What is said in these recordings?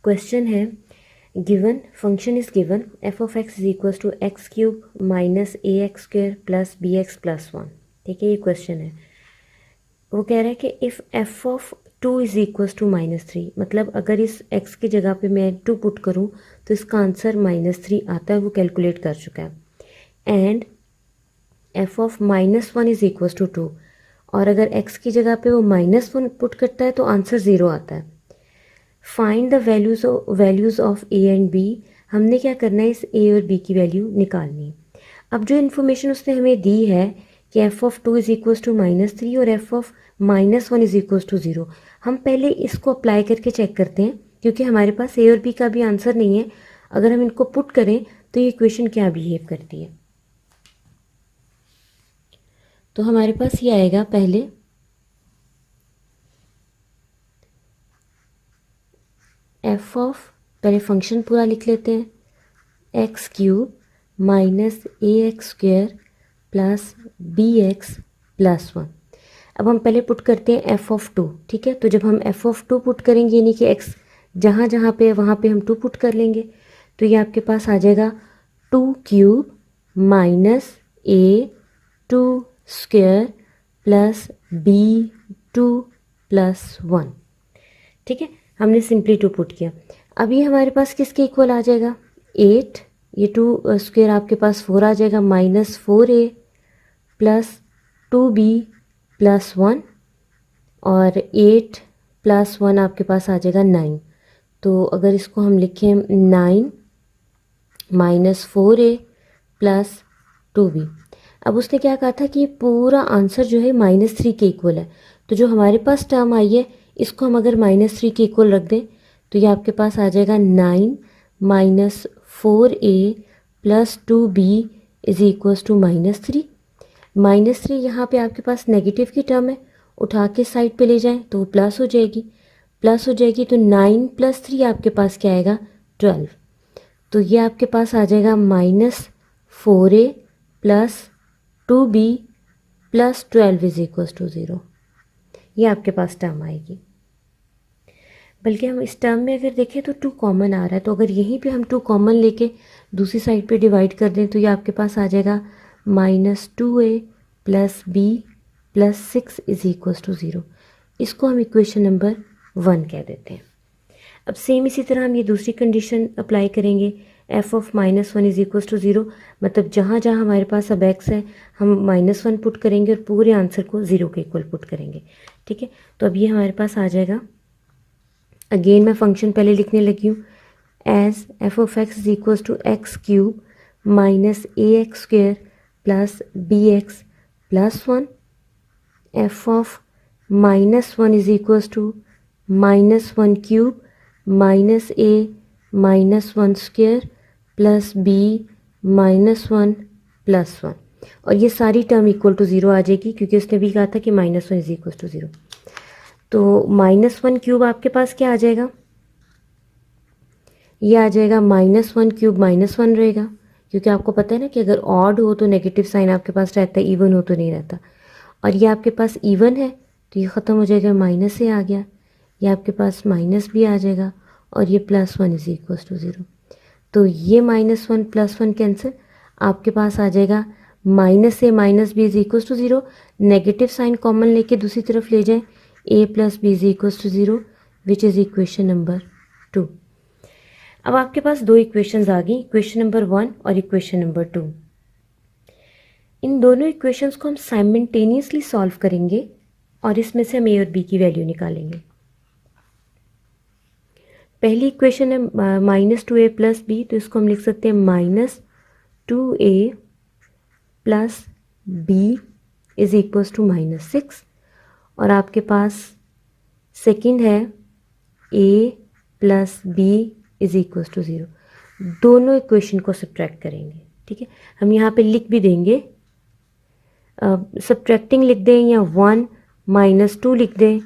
Question है given function is given f of x is equal to x cube minus a x square plus b x plus one. ठीक है, ये question है। वो कह रहा है कि if f of two is equal to minus three, मतलब अगर इस एक्स की जगह पे मैं टू पुट करूँ तो इसका आंसर माइनस थ्री आता है, वो कैलकुलेट कर चुका है। And f of minus one is equal to two, और अगर एक्स की जगह पे वो माइनस वन पुट करता है तो आंसर ज़ीरो आता है। Find the values of a and b. हमने क्या करना है, इस ए और बी की वैल्यू निकालनी है। अब जो इन्फॉर्मेशन उसने हमें दी है कि F of two is equal to minus three और F of minus one is equal to zero, हम पहले इसको अप्लाई करके चेक करते हैं, क्योंकि हमारे पास ए और बी का भी आंसर नहीं है। अगर हम इनको पुट करें तो ये इक्वेशन क्या बिहेव करती है। तो हमारे पास ये आएगा, पहले एफ ऑफ, पहले फंक्शन पूरा लिख लेते हैं, x cube minus a x square plus b x plus one. अब हम पहले पुट करते हैं एफ ऑफ टू। ठीक है, तो जब हम एफ ऑफ टू पुट करेंगे, यानी कि एक्स जहाँ जहाँ पे है वहाँ पे हम टू पुट कर लेंगे, तो ये आपके पास आ जाएगा two cube minus a two square plus b two plus one. ठीक है, हमने सिंपली टू पुट किया। अब ये हमारे पास किसके इक्वल आ जाएगा, एट, ये टू स्क्वेयर आपके पास फोर आ जाएगा, minus four a plus two b plus one, और एट प्लस वन आपके पास आ जाएगा नाइन। तो अगर इसको हम लिखें nine minus four a plus two B. अब उसने क्या कहा था कि ये पूरा आंसर जो है माइनस थ्री के इक्वल है। तो जो हमारे पास टर्म आई है, इसको हम अगर माइनस थ्री के इक्वल रख दें तो ये आपके पास आ जाएगा nine minus four a plus two b is equals to minus three. Minus three यहाँ पर आपके पास नेगेटिव की टर्म है, उठा के साइड पे ले जाएं तो वो प्लस हो जाएगी, प्लस हो जाएगी। तो नाइन प्लस थ्री आपके पास क्या आएगा, 12। तो ये आपके पास आ जाएगा minus four a plus two b plus 12 is equals to zero. ये आपके पास टर्म आएगी। बल्कि हम इस टर्म में अगर देखें तो टू कॉमन आ रहा है, तो अगर यहीं पे हम टू कॉमन लेके दूसरी साइड पे डिवाइड कर दें तो ये आपके पास आ जाएगा minus two a plus b plus six is equals to zero. इसको हम इक्वेशन नंबर वन कह देते हैं। अब सेम इसी तरह हम ये दूसरी कंडीशन अप्लाई करेंगे, f of minus one is equals to zero, मतलब जहाँ जहाँ हमारे पास अब एक्स है हम माइनस वन पुट करेंगे और पूरे आंसर को ज़ीरो के इक्वल पुट करेंगे। ठीक है, तो अब ये हमारे पास आ जाएगा। अगेन मैं फंक्शन पहले लिखने लगी हूँ, as f of x is equals to x cube minus a x square plus b x plus one. F of minus one is equals to minus one cube minus a minus one square plus b minus one plus one, और ये सारी term equal to zero आ जाएगी, क्योंकि उसने भी कहा था कि minus one is equal to zero. तो माइनस वन क्यूब आपके पास क्या आ जाएगा, ये आ जाएगा minus one cube minus one रहेगा, क्योंकि आपको पता है ना कि अगर ऑड हो तो नेगेटिव साइन आपके पास रहता है, इवन हो तो नहीं रहता। और ये आपके पास इवन है तो ये ख़त्म हो जाएगा, माइनस से आ गया, ये आपके पास माइनस भी आ जाएगा, और ये plus one is equal to zero. तो ये minus one plus one cancel, आपके पास आ जाएगा माइनस से minus b is equal to zero, negative sign common लेके दूसरी तरफ ले जाएं, a plus b is equal to zero, which is equation number two. अब आपके पास दो इक्वेशंस आ गई, इक्वेशन नंबर वन और इक्वेशन नंबर टू। इन दोनों इक्वेशंस को हम साइमल्टेनियसली सॉल्व करेंगे और इसमें से हम ए और बी की वैल्यू निकालेंगे। पहली इक्वेशन है minus two a plus b, तो इसको हम लिख सकते हैं minus two a plus b is equals to minus six. और आपके पास सेकंड है a plus b is equals to zero. दोनों इक्वेशन को सब्ट्रैक्ट करेंगे। ठीक है, हम यहाँ पे लिख भी देंगे, सब्ट्रैक्टिंग लिख दें या वन माइनस टू लिख दें,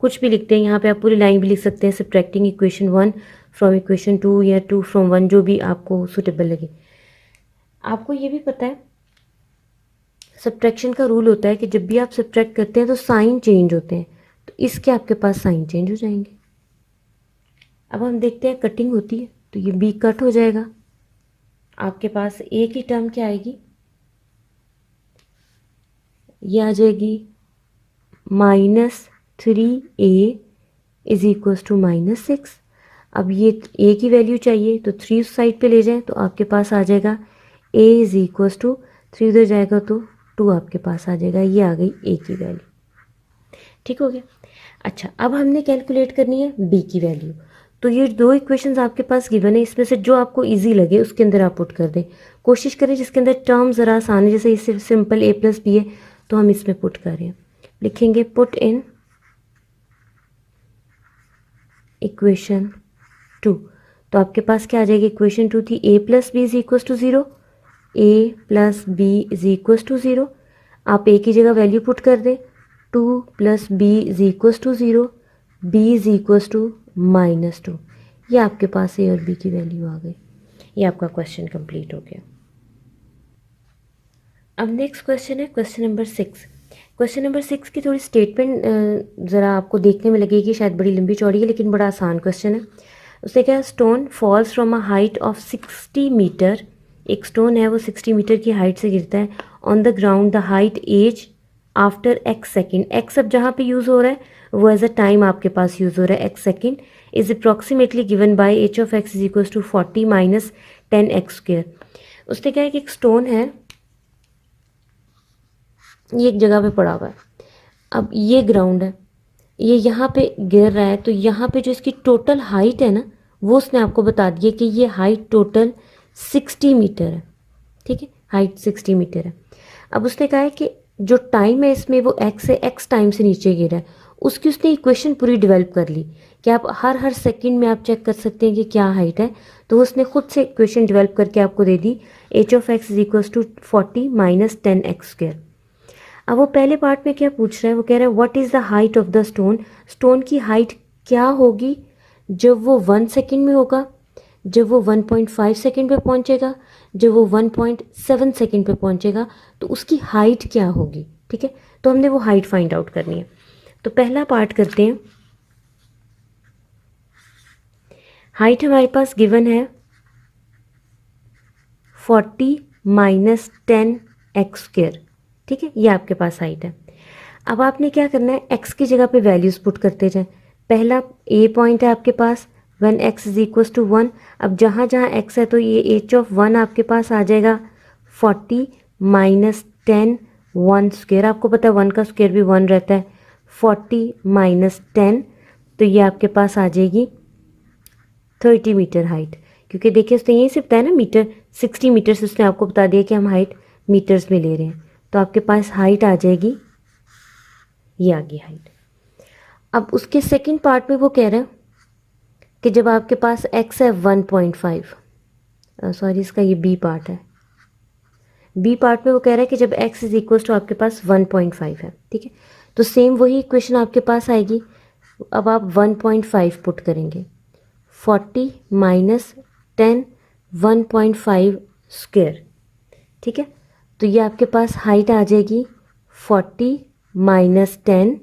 कुछ भी लिखते हैं। यहाँ पे आप पूरी लाइन भी लिख सकते हैं, subtracting equation one from equation two या टू फ्रॉम वन, जो भी आपको सुटेबल लगे। आपको ये भी पता है सब्ट्रैक्शन का रूल होता है कि जब भी आप सब्ट्रैक्ट करते हैं तो साइन चेंज होते हैं, तो इसके आपके पास साइन चेंज हो जाएंगे। अब हम देखते हैं कटिंग होती है तो ये b कट हो जाएगा, आपके पास a की टर्म क्या आएगी, ये आ जाएगी -3a इज इक्वल्स टू -6। अब ये a की वैल्यू चाहिए तो 3 उस साइड पे ले जाएं तो आपके पास आ जाएगा a इज इक्वल्स टू 3 उधर जाएगा तो 2 आपके पास आ जाएगा, ये आ गई a की वैल्यू। ठीक हो गया। अच्छा, अब हमने कैलकुलेट करनी है b की वैल्यू। तो ये दो इक्वेशंस आपके पास गिवन है, इसमें से जो आपको इजी लगे उसके अंदर आप पुट कर दें। कोशिश करें जिसके अंदर टर्म ज़रा आसान है, जैसे इससे सिंपल a प्लस बी है तो हम इसमें पुट कर रहे हैं। लिखेंगे पुट इन इक्वेशन 2। तो आपके पास क्या आ जाएगी, इक्वेशन 2 थी a plus b is equals to 0, a plus b is equals to 0। आप a की जगह वैल्यू पुट कर दें, 2 plus b is equals to 0, b is equals to -2। ये आपके पास a और b की वैल्यू आ गई। ये आपका क्वेश्चन कंप्लीट हो गया। अब नेक्स्ट क्वेश्चन है क्वेश्चन नंबर 6। क्वेश्चन नंबर 6 की थोड़ी स्टेटमेंट ज़रा आपको देखने में लगेगी शायद बड़ी लंबी चौड़ी है, लेकिन बड़ा आसान क्वेश्चन है। उसने क्या, stone falls from a height of 60 metre, एक स्टोन है वो 60 मीटर की हाइट से गिरता है, on the ground the height as after x second. x अब जहाँ पे यूज़ हो रहा है वो एज अ टाइम आपके पास यूज़ हो रहा है, x second is approximately given by h of x is equals to 40 minus 10x²। उसने क्या है कि एक स्टोन है, ये एक जगह पे पड़ा हुआ है, अब ये ग्राउंड है, ये यहाँ पे गिर रहा है, तो यहाँ पे जो इसकी टोटल हाइट है ना वो उसने आपको बता दिया कि ये हाइट टोटल 60 मीटर है। ठीक है, हाइट 60 मीटर है। अब उसने कहा है कि जो टाइम है इसमें वो x है, x टाइम से नीचे गिरा है, उसकी उसने इक्वेशन पूरी डेवलप कर ली कि आप हर सेकंड में आप चेक कर सकते हैं कि क्या हाइट है। तो उसने खुद से इक्वेशन डेवलप करके आपको दे दी, h of x is equals to 40 minus 10x²। अब वो पहले पार्ट में क्या पूछ रहा है, वो कह रहा है what is the height of the stone, stone की हाइट क्या होगी जब वो 1 सेकेंड में होगा, जब वो 1.5 सेकेंड पे पहुंचेगा, जब वो 1.7 सेकेंड पे पहुंचेगा, तो उसकी हाइट क्या होगी। ठीक है, तो हमने वो हाइट फाइंड आउट करनी है। तो पहला पार्ट करते हैं। हाइट हमारे पास गिवन है 40 माइनस 10x²। ठीक है, ये आपके पास हाइट है। अब आपने क्या करना है, x की जगह पे वैल्यूज पुट करते जाएं। पहला a पॉइंट है आपके पास, when x is equal to 1। अब जहाँ जहाँ x है तो ये h ऑफ 1 आपके पास आ जाएगा 40 माइनस 10 1²। आपको पता है 1 का स्क्वायर भी 1 रहता है, 40 माइनस 10, तो ये आपके पास आ जाएगी 30 मीटर हाइट। क्योंकि देखिए उसने यहीं से बताया ना मीटर, 60 मीटर से उसने आपको बता दिया कि हम हाइट मीटर्स में ले रहे हैं, तो आपके पास हाइट आ जाएगी, ये आ गई हाइट। अब उसके सेकंड पार्ट में वो कह रहे हैं कि जब आपके पास x है 1.5, सॉरी इसका ये b पार्ट है, b पार्ट में वो कह रहा है कि जब x इज इक्वल टू आपके पास 1.5 है। ठीक है, तो सेम वही इक्वेशन आपके पास आएगी। अब आप 1.5 पुट करेंगे, 40 माइनस 10 1.5²। ठीक है, तो ये आपके पास हाइट आ जाएगी 40 माइनस 10।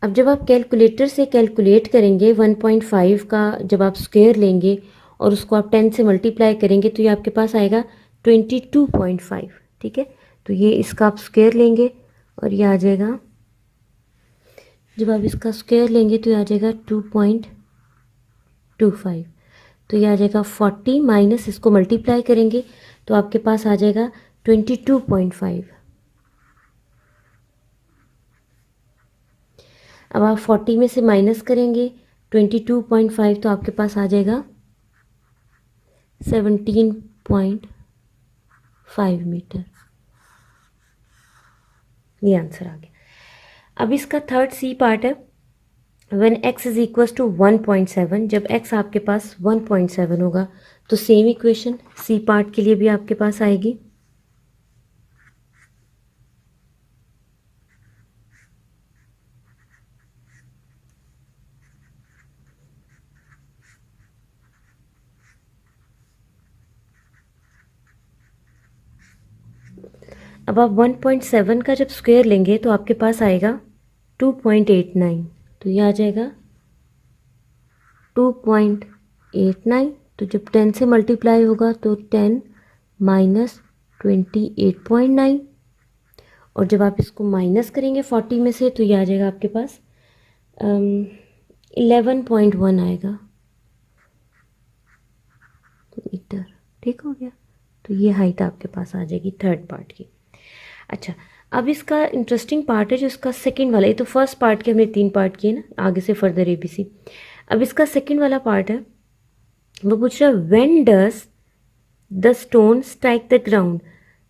अब जब आप कैलकुलेटर से कैलकुलेट करेंगे 1.5 का, जब आप स्क्वायर लेंगे और उसको आप 10 से मल्टीप्लाई करेंगे तो ये आपके पास आएगा 22.5। ठीक है, तो ये इसका आप स्क्वायर लेंगे और ये आ जाएगा, जब आप इसका स्क्वायर लेंगे तो ये आ जाएगा 2.25। तो ये आ जाएगा 40 माइनस इसको मल्टीप्लाई करेंगे तो आपके पास आ जाएगा 22.5। अब आप 40 में से माइनस करेंगे 22.5 तो आपके पास आ जाएगा 17.5 मीटर। ये आंसर आ गया। अब इसका थर्ड सी पार्ट है, when x is equal to 1.7, जब x आपके पास 1.7 होगा तो सेम इक्वेशन सी पार्ट के लिए भी आपके पास आएगी। अब आप 1.7 का जब स्क्वायर लेंगे तो आपके पास आएगा 2.89, तो ये आ जाएगा 2.89, तो जब 10 से मल्टीप्लाई होगा तो 10 माइनस 28.9, और जब आप इसको माइनस करेंगे 40 में से तो ये आ जाएगा आपके पास 11.1 आएगा मीटर। ठीक हो गया, तो ये हाइट आपके पास आ जाएगी थर्ड पार्ट की। अच्छा, अब इसका इंटरेस्टिंग पार्ट है जो इसका सेकंड वाला, ये तो फर्स्ट पार्ट के हमने 3 पार्ट किए ना, आगे से फर्दर ABC। अब इसका सेकंड वाला पार्ट है, वो पूछ रहा है when does the stone strike the ground.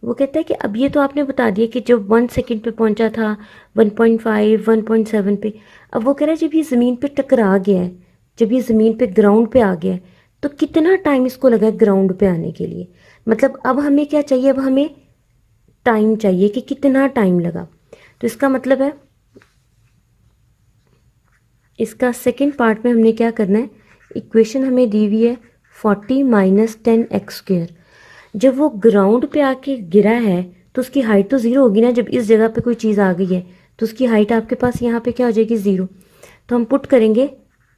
वो कहता है कि अब ये तो आपने बता दिया कि जब 1 सेकेंड पे पहुंचा था, 1.5, 1.7 पे। अब वो कह रहा है जब ये ज़मीन पे टकरा गया है, जब ये ज़मीन पे ग्राउंड पे आ गया है, तो कितना टाइम इसको लगा ग्राउंड पे आने के लिए। मतलब अब हमें क्या चाहिए, अब हमें टाइम चाहिए कि कितना टाइम लगा। तो इसका मतलब है इसका सेकेंड पार्ट में हमने क्या करना है, इक्वेशन हमें दी हुई है 40 माइनस 10x²। जब वो ग्राउंड पे आके गिरा है तो उसकी हाइट तो ज़ीरो होगी ना। जब इस जगह पे कोई चीज़ आ गई है तो उसकी हाइट आपके पास यहाँ पे क्या हो जाएगी, ज़ीरो। तो हम पुट करेंगे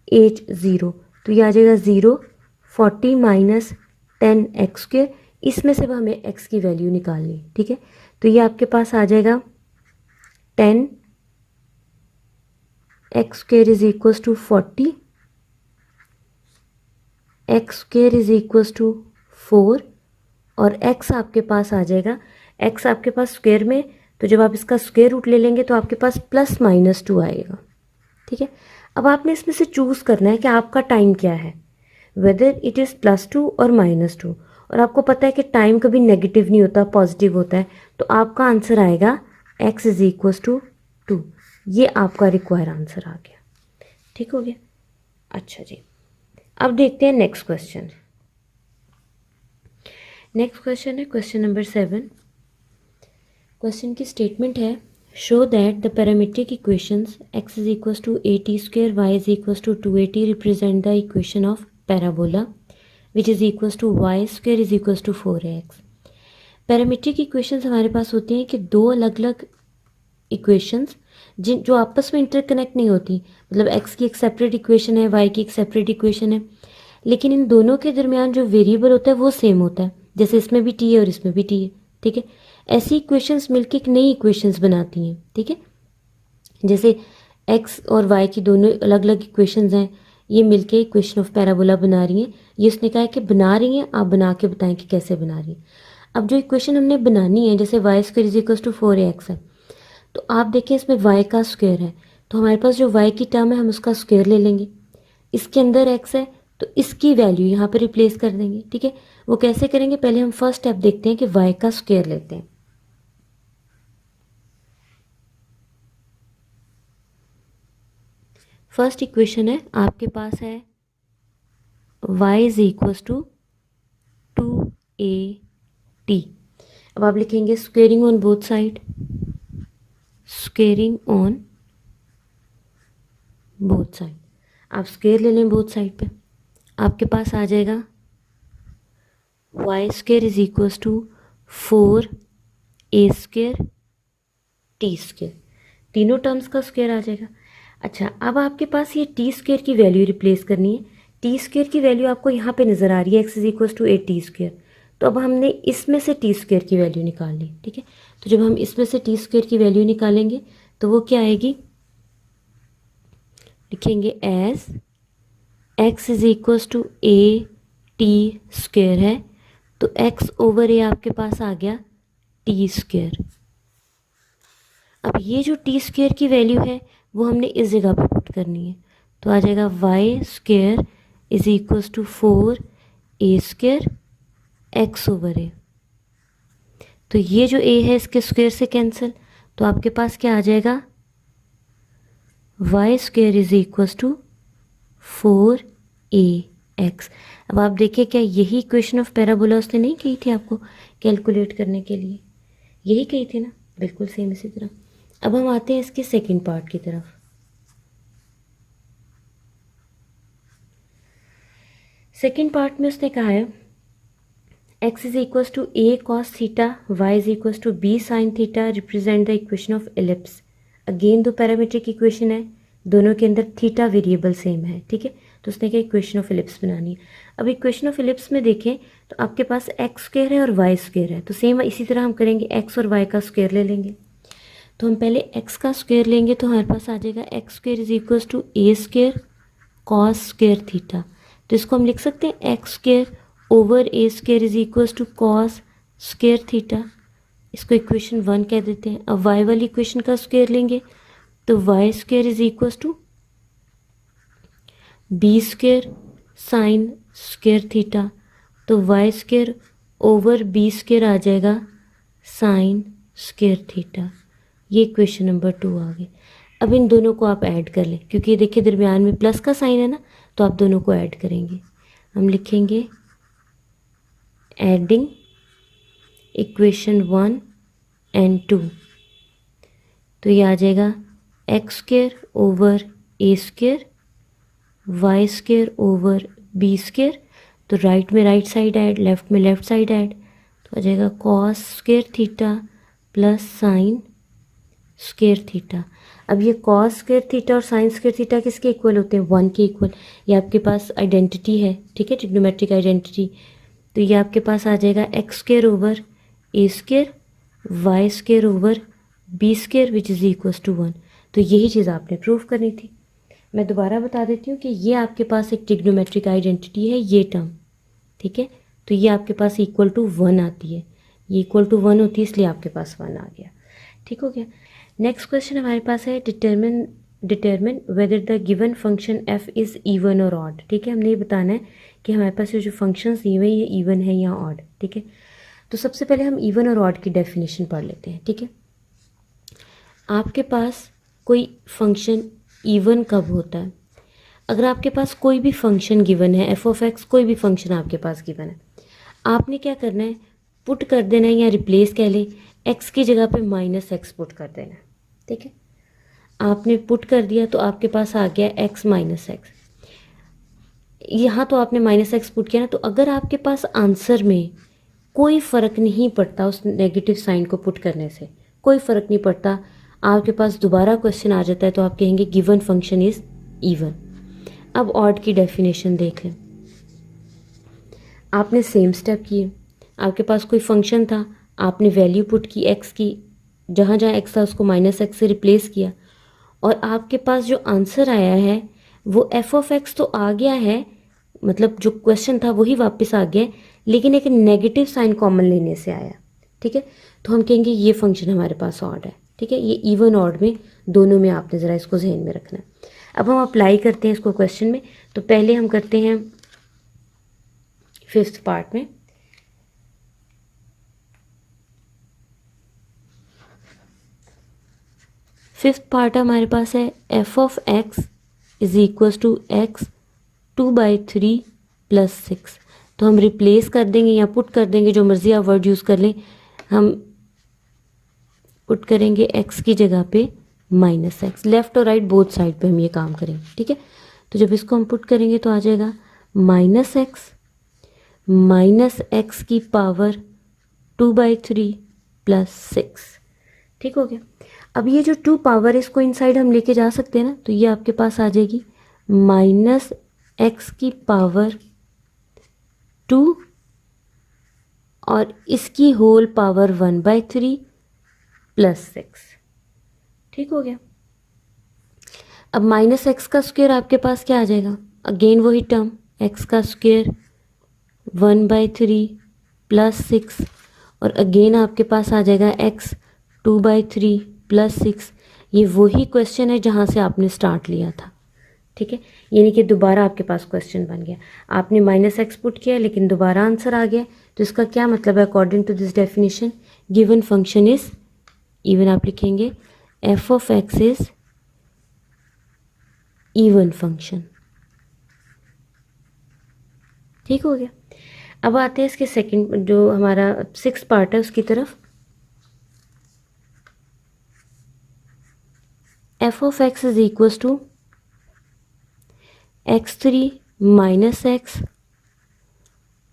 h0, तो ये आ जाएगा 0, 40 माइनस 10x²। इसमें से हमें x की वैल्यू निकालनी है। ठीक है, तो ये आपके पास आ जाएगा 10x² is equals to 40, x² is equals to 4, और x आपके पास आ जाएगा, x आपके पास स्क्वायर में, तो जब आप इसका स्क्वायर रूट ले लेंगे तो आपके पास +-2 आएगा। ठीक है, अब आपने इसमें से चूज़ करना है कि आपका टाइम क्या है, वेदर इट इज़ +2 और -2। और आपको पता है कि टाइम कभी नेगेटिव नहीं होता, पॉजिटिव होता है। तो आपका आंसर आएगा x इज इक्वल्स टू 2। ये आपका रिक्वायर आंसर आ गया। ठीक हो गया। अच्छा जी, अब देखते हैं नेक्स्ट क्वेश्चन। नेक्स्ट क्वेश्चन है क्वेश्चन नंबर 7। क्वेश्चन की स्टेटमेंट है, show that the parametric equations x is equals to at², y is equals to 2at represent the equation of parabola which is equals to y² is equals to 4x। Parametric equations हमारे पास होती हैं कि दो अलग अलग equations जो आपस में इंटरकनेक्ट नहीं होती। मतलब x की एक सेपरेट इक्वेशन है, y की एक सेपरेट इक्वेशन है, लेकिन इन दोनों के दरमियान जो वेरिएबल होता है वो सेम होता है। जैसे इसमें भी t है और इसमें भी t है। ठीक है, ऐसी इक्वेशंस मिलके एक नई इक्वेशंस बनाती हैं। ठीक है, जैसे x और y की दोनों अलग अलग इक्वेशंस हैं, ये मिलके इक्वेशन ऑफ पैराबोला बना रही हैं। ये उसने कहा है कि बना रही हैं, आप बना के बताएं कि कैसे बना रही हैं। अब जो इक्वेशन हमने बनानी है, जैसे y² is equal to 4x है, तो आप देखें इसमें y का स्क्वायर है, तो हमारे पास जो y की टर्म है हम उसका स्क्वायर ले लेंगे। इसके अंदर x है तो इसकी वैल्यू यहाँ पर रिप्लेस कर देंगे। ठीक है, वो कैसे करेंगे, पहले हम फर्स्ट स्टेप देखते हैं कि y का स्क्वायर लेते हैं। फर्स्ट इक्वेशन है आपके पास है y is equals to 2at। अब आप लिखेंगे squaring on both side, squaring on both side. आप स्क्वेयर ले लें बोथ साइड पे, आपके पास आ जाएगा y² is equals to 4a² t²। तीनों टर्म्स का स्क्वायर आ जाएगा। अच्छा, अब आपके पास ये t² की वैल्यू रिप्लेस करनी है। t² की वैल्यू आपको यहाँ पे नज़र आ रही है, x is equals to 8t²। तो अब हमने इसमें से t² की वैल्यू निकालनी। ठीक है, तो जब हम इसमें से t² की वैल्यू निकालेंगे तो वो क्या आएगी, लिखेंगे as x is equals to at² है, तो x ओवर a आपके पास आ गया t²। अब ये जो t² की वैल्यू है वो हमने इस जगह पे पुट करनी है, तो आ जाएगा y² is equals to 4a² x over a। तो ये जो a है इसके स्क्वायर से कैंसिल, तो आपके पास क्या आ जाएगा, y² is equals to 4ax। अब आप देखिए क्या यही इक्वेशन ऑफ पैराबोला उसने नहीं कही थी आपको कैलकुलेट करने के लिए, यही कही थी ना, बिल्कुल सेम इसी तरह। अब हम आते हैं इसके सेकंड पार्ट की तरफ। सेकंड पार्ट में उसने कहा है x is equals to a cos theta, y is equals to b sin theta represent the equation of ellipse. Again दो पैरामीट्रिक इक्वेशन है, दोनों के अंदर थीटा वेरिएबल सेम है। ठीक है, तो उसने कहा इक्वेशन ऑफ इलिप्स बनानी है। अब इक्वेशन ऑफ इलिप्स में देखें तो आपके पास एक्स स्क्वायर है और वाई स्क्वायर है, तो सेम इसी तरह हम करेंगे, एक्स और वाई का स्क्वायर ले लेंगे। तो हम पहले एक्स का स्क्वायर लेंगे तो हमारे पास आ जाएगा x square is equals to a square cos square theta. तो इसको हम लिख सकते हैं x square over a square is equals to cos square theta. इसको इक्वेशन 1 कह देते हैं। अब वाई वाली इक्वेशन का स्क्वायर लेंगे तो y square is equals to b square sine square theta. तो y square over b square आ जाएगा साइन स्क्वायर थीटा। ये इक्वेशन नंबर 2 आ गई। अब इन दोनों को आप ऐड कर लें, क्योंकि ये देखिए दरमियान में प्लस का साइन है ना, तो आप दोनों को ऐड करेंगे। हम लिखेंगे एडिंग इक्वेशन 1 एंड 2। तो ये आ जाएगा x square over a square y square over b square. तो राइट में राइट साइड ऐड, लेफ्ट में लेफ्ट साइड ऐड, तो आ जाएगा cos square theta plus sine square theta. अब ये कॉस स्क्वायर थीटा और साइन स्क्वायर थीटा किसके इक्वल होते हैं? 1 के इक्वल। ये आपके पास आइडेंटिटी है, ठीक है, ट्रिग्नोमेट्रिक आइडेंटिटी। तो ये आपके पास आ जाएगा x square over a square y square over b square which is equals to 1। तो यही चीज़ आपने प्रूव करनी थी। मैं दोबारा बता देती हूँ कि ये आपके पास एक ट्रिग्नोमेट्रिक आइडेंटिटी है, ये टर्म, ठीक है। तो ये आपके पास इक्वल टू 1 आती है, ये इक्वल टू 1 होती है, इसलिए आपके पास 1 आ गया। ठीक हो गया। नेक्स्ट क्वेश्चन हमारे पास है determine whether the given function F is even और ऑड। ठीक है, हमने ये बताना है कि हमारे पास ये जो फंक्शंस दिए हुए हैं ये इवन है या ऑड। ठीक है, तो सबसे पहले हम इवन और ऑड की डेफिनेशन पढ़ लेते हैं। ठीक है, आपके पास कोई फंक्शन इवन कब होता है? अगर आपके पास कोई भी फंक्शन गिवन है, एफ ऑफ एक्स कोई भी फंक्शन आपके पास गिवन है, आपने क्या करना है, पुट कर देना है या रिप्लेस कह लें, एक्स की जगह पे माइनस एक्स पुट कर देना है। ठीक है, आपने पुट कर दिया तो आपके पास आ गया एक्स माइनस एक्स। यहाँ तो आपने माइनस एक्स पुट किया ना, तो अगर आपके पास आंसर में कोई फ़र्क नहीं पड़ता उस नेगेटिव साइन को पुट करने से, कोई फ़र्क नहीं पड़ता, आपके पास दोबारा क्वेश्चन आ जाता है तो आप कहेंगे गिवन फंक्शन इज़ इवन। अब ऑड की डेफिनेशन देख लें। आपने सेम स्टेप किए, आपके पास कोई फंक्शन था, आपने वैल्यू पुट की एक्स की, जहाँ जहाँ एक्स था उसको माइनस एक्स से रिप्लेस किया, और आपके पास जो आंसर आया है वो एफ ऑफ एक्स तो आ गया है, मतलब जो क्वेश्चन था वही वापस आ गया, लेकिन एक नेगेटिव साइन कॉमन लेने से आया। ठीक है, तो हम कहेंगे ये फंक्शन हमारे पास ऑड है। ठीक है, ये इवन ऑड में दोनों में आपने ज़रा इसको जहन में रखना है। अब हम अप्लाई करते हैं इसको क्वेश्चन में। तो पहले हम करते हैं 5th पार्ट में। फिफ्थ पार्ट हमारे पास है f of x is equals to x 2/3 + 6। तो हम रिप्लेस कर देंगे या पुट कर देंगे, जो मर्ज़ी आप वर्ड यूज़ कर लें। हम पुट करेंगे एक्स की जगह पे माइनस एक्स, लेफ़्ट और राइट बोथ साइड पे हम ये काम करेंगे। ठीक है, तो जब इसको हम पुट करेंगे तो आ जाएगा माइनस एक्स की पावर 2/3 + 6। ठीक हो गया। अब ये जो 2 पावर इसको इनसाइड हम लेके जा सकते हैं ना, तो ये आपके पास आ जाएगी माइनस एक्स की पावर 2 और इसकी होल पावर 1/3 + 6। ठीक हो गया। अब माइनस एक्स का स्क्वायर आपके पास क्या आ जाएगा? अगेन वही टर्म एक्स का स्क्वायर 1/3 + 6, और अगेन आपके पास आ जाएगा एक्स 2/3 + 6। ये वही क्वेश्चन है जहाँ से आपने स्टार्ट लिया था। ठीक है, यानी कि दोबारा आपके पास क्वेश्चन बन गया, आपने माइनस एक्स पुट किया लेकिन दोबारा आंसर आ गया। तो इसका क्या मतलब है? According to this definition given function is even. आप लिखेंगे f of x is even function. ठीक हो गया। अब आते हैं इसके सेकंड, जो हमारा 6th पार्ट है उसकी तरफ। F of x is equals to x3 -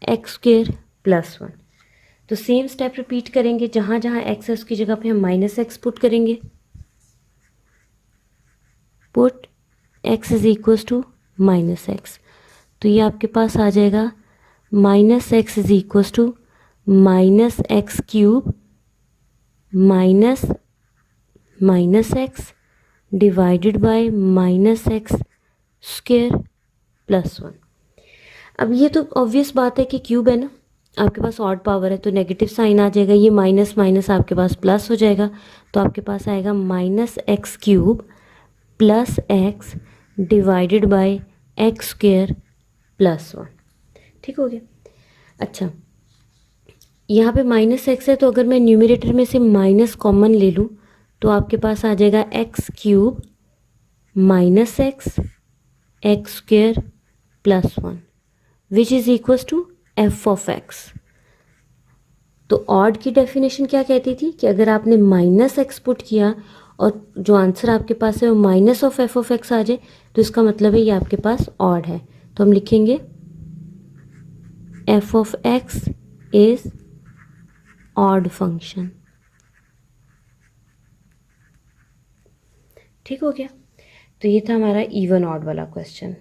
x² + 1। तो सेम स्टेप रिपीट करेंगे, जहाँ जहाँ x है उसकी जगह पे हम माइनस एक्स पुट करेंगे। Put x is equals to minus x, तो ये आपके पास आ जाएगा minus x is equals to minus x cube minus minus x divided by minus x square plus 1। अब ये तो ऑब्वियस बात है कि क्यूब है ना, आपके पास ऑड पावर है तो नेगेटिव साइन आ जाएगा, ये माइनस माइनस आपके पास प्लस हो जाएगा, तो आपके पास आएगा minus x cube plus x divided bye x square plus 1। ठीक हो गया। अच्छा, यहाँ पे माइनस एक्स है, तो अगर मैं न्यूमरेटर में से माइनस कॉमन ले लूँ तो आपके पास आ जाएगा x cube minus x square plus 1 which is equals to f of x. तो ऑड की डेफिनेशन क्या कहती थी कि अगर आपने माइनस एक्स पुट किया और जो आंसर आपके पास है वो minus of F of x आ जाए, तो इसका मतलब है ये आपके पास ऑड है। तो हम लिखेंगे f of x is odd function. ठीक हो गया। तो ये था हमारा इवन ऑड वाला क्वेश्चन।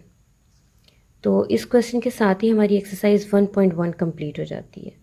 तो इस क्वेश्चन के साथ ही हमारी एक्सरसाइज 1.1 कंप्लीट हो जाती है।